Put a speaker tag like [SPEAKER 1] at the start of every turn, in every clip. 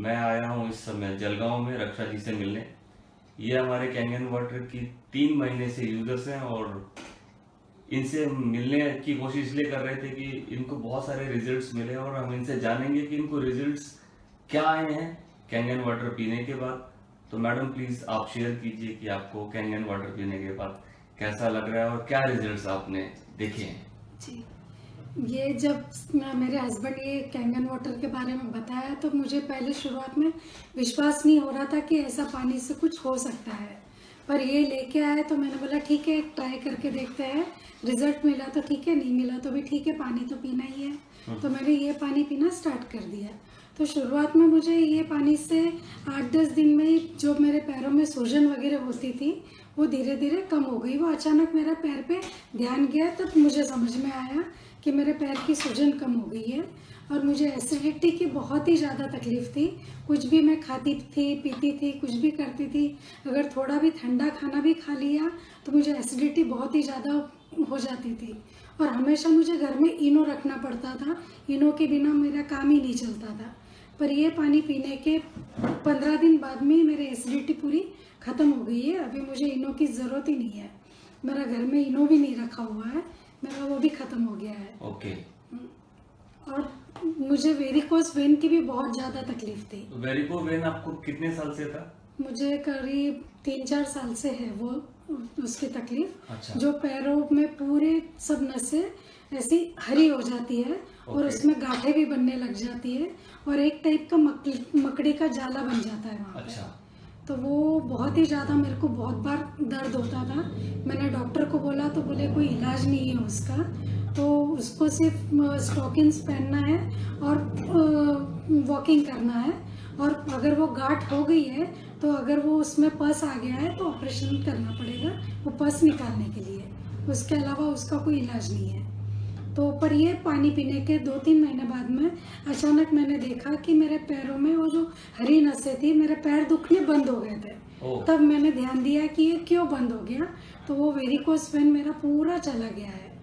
[SPEAKER 1] मैं आया हूँ इस समय जलगांव में रक्षा जी से मिलने। ये हमारे कैंगन वाटर की 3 महीने से यूजर्स हैं और इनसे मिलने की कोशिश इसलिए कर रहे थे कि इनको बहुत सारे रिजल्ट्स मिले और हम इनसे जानेंगे कि इनको रिजल्ट्स क्या आए हैं कैंगन वाटर पीने के बाद। तो मैडम प्लीज आप शेयर कीजिए कि आपको कैंगन वाटर पीने के बाद कैसा लग रहा है और क्या रिजल्ट्स आपने देखे हैं।
[SPEAKER 2] जी, ये जब मेरे हस्बैंड ये कैंगन वाटर के बारे में बताया तो मुझे पहले शुरुआत में विश्वास नहीं हो रहा था कि ऐसा पानी से कुछ हो सकता है, पर ये लेके आए तो मैंने बोला ठीक है ट्राई करके देखते हैं। रिजल्ट मिला तो ठीक है, नहीं मिला तो भी ठीक है, पानी तो पीना ही है। तो मैंने ये पानी पीना स्टार्ट कर दिया। तो शुरुआत में मुझे ये पानी से 8-10 दिन में ही जो मेरे पैरों में सूजन वगैरह होती थी वो धीरे धीरे कम हो गई। वो अचानक मेरा पैर पे ध्यान गया तब मुझे समझ में आया कि मेरे पैर की सूजन कम हो गई है। और मुझे एसिडिटी की बहुत ही ज़्यादा तकलीफ थी। कुछ भी मैं खाती थी, पीती थी, कुछ भी करती थी, अगर थोड़ा भी ठंडा खाना भी खा लिया तो मुझे एसिडिटी बहुत ही ज़्यादा हो जाती थी। और हमेशा मुझे घर में इनो रखना पड़ता था, इनो के बिना मेरा काम ही नहीं चलता था। पर ये पानी पीने के 15 दिन बाद में मेरी एसिडिटी पूरी ख़त्म हो गई है। अभी मुझे इनो की ज़रूरत ही नहीं है। मेरा घर में इनो भी नहीं रखा हुआ है, मेरा वो भी ख़त्म हो गया है।
[SPEAKER 1] ओके।
[SPEAKER 2] और मुझे वेरिकोस वेन की भी बहुत ज़्यादा तकलीफ थी।
[SPEAKER 1] तो वेरिको वेन आपको कितने साल से था?
[SPEAKER 2] मुझे करीब 3-4 साल से है वो उसकी तकलीफ।
[SPEAKER 1] अच्छा।
[SPEAKER 2] जो पैरों में पूरे सब नसें ऐसी हरी हो जाती है और उसमें गांठें भी बनने लग जाती है और एक टाइप का मकड़ी का जाला बन जाता है वहाँ पे।
[SPEAKER 1] अच्छा।
[SPEAKER 2] तो वो बहुत ही ज़्यादा मेरे को बहुत बार दर्द होता था। मैंने डॉक्टर को बोला तो बोले कोई इलाज नहीं है उसका, तो उसको सिर्फ स्टॉकिंग्स पहनना है और वॉकिंग करना है। और अगर वो गांठ हो गई है तो अगर वो उसमें पस आ गया है तो ऑपरेशन करना पड़ेगा वो पस निकालने के लिए। उसके अलावा उसका कोई इलाज नहीं है। तो पर ये पानी पीने के 2-3 महीने बाद में अचानक मैंने देखा कि मेरे पैरों में वो जो हरी नसें थी, मेरे पैर दुखने बंद हो गए थे। तब मैंने ध्यान दिया कि ये क्यों बंद हो गया, तो वो वेरिकोस वेन मेरा पूरा चला गया है।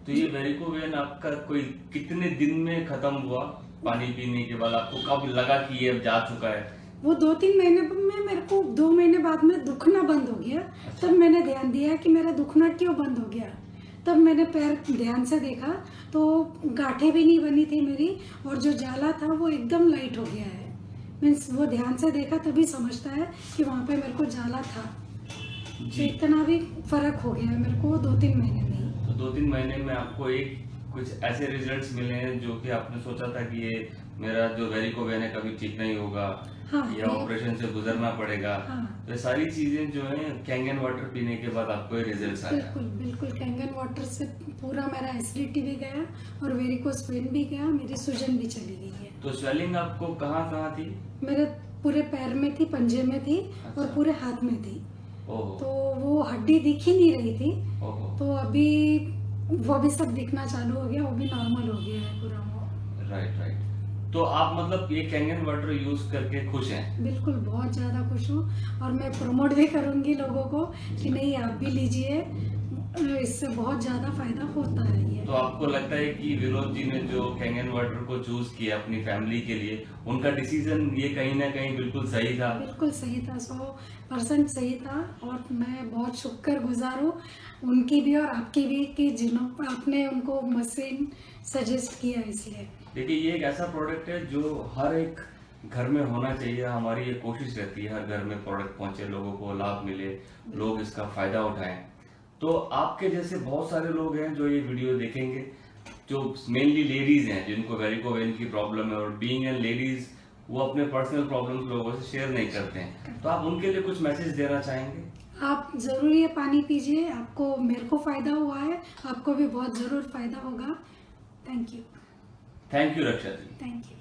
[SPEAKER 1] तो ये वेरिको वेन आपका कोई कितने दिन में खत्म हुआ पानी पीने के बाद? आपको कब लगा कि ये अब जा चुका है?
[SPEAKER 2] वो 2-3 महीने में मेरे को 2 महीने बाद में दुखना बंद हो गया।
[SPEAKER 1] अच्छा।
[SPEAKER 2] तब मैंने ध्यान दिया कि मेरा दुखना क्यों बंद हो गया। तब मैंने पैर ध्यान से देखा तो गांठें भी नहीं बनी थी मेरी और जो जाला था वो एकदम लाइट हो गया है। मीन्स वो ध्यान से देखा तभी समझता है कि वहाँ पे मेरे को जाला था। तो इतना भी फर्क हो गया है मेरे को 2-3 महीने में ही।
[SPEAKER 1] तो 2-3 महीने में आपको कुछ ऐसे रिजल्ट्स मिले हैं जो कि आपने सोचा था कि ये मेरा जो वेरिको वेन है कभी ठीक नहीं होगा,
[SPEAKER 2] हाँ,
[SPEAKER 1] या ऑपरेशन से गुजरना पड़ेगा।
[SPEAKER 2] हाँ।
[SPEAKER 1] तो सारी चीजें जो है कैंगन वाटर पीने के बाद आपको ये रिजल्ट्स आया?
[SPEAKER 2] बिल्कुल बिल्कुल, कैंगन वाटर से पूरा मेरा एसिडिटी भी गया और वेरिकोस वेन भी गया, मेरी सूजन भी चली गई है।
[SPEAKER 1] तो स्वेलिंग आपको कहाँ थी?
[SPEAKER 2] मेरे पूरे पैर में थी, पंजे में थी।
[SPEAKER 1] अच्छा।
[SPEAKER 2] और पूरे हाथ में थी।
[SPEAKER 1] ओहो।
[SPEAKER 2] तो वो हड्डी दिख ही नहीं रही थी।
[SPEAKER 1] ओहो।
[SPEAKER 2] तो अभी वो भी सब दिखना चालू हो गया, वो भी नॉर्मल हो गया है पूरा वो।
[SPEAKER 1] राइट। तो आप मतलब ये कैंगन वाटर यूज करके खुश हैं?
[SPEAKER 2] बिल्कुल, बहुत ज़्यादा खुश हूँ और मैं प्रमोट भी करूँगी लोगों को कि नहीं आप भी लीजिए, इससे बहुत ज़्यादा फायदा होता है ये।
[SPEAKER 1] तो आपको लगता है कि विनोद जी ने जो कैंगन वाटर को चूज किया अपनी फैमिली के लिए, उनका डिसीजन ये कहीं ना कहीं बिल्कुल सही था?
[SPEAKER 2] बिल्कुल सही था, 100% सही था। और मैं बहुत शुक्रगुजार हूँ उनकी भी और आपकी भी कि जिन्हों आपने उनको मशीन सजेस्ट किया। इसलिए
[SPEAKER 1] देखिए ये एक ऐसा प्रोडक्ट है जो हर एक घर में होना चाहिए। हमारी ये कोशिश रहती है हर घर में प्रोडक्ट पहुंचे, लोगों को लाभ मिले, लोग इसका फायदा उठाएं। तो आपके जैसे बहुत सारे लोग हैं जो ये वीडियो देखेंगे, जो मेनली लेडीज हैं जिनको वेरिको वेन की प्रॉब्लम है, और बीइंग एन लेडीज वो अपने पर्सनल प्रॉब्लम्स लोगों से शेयर नहीं करते हैं। तो आप उनके लिए कुछ मैसेज देना चाहेंगे?
[SPEAKER 2] आप जरूर ये पानी पीजिए, आपको, मेरे को फायदा हुआ है, आपको भी बहुत जरूर फायदा होगा। Thank you
[SPEAKER 1] Raksha ji.
[SPEAKER 2] Thank you.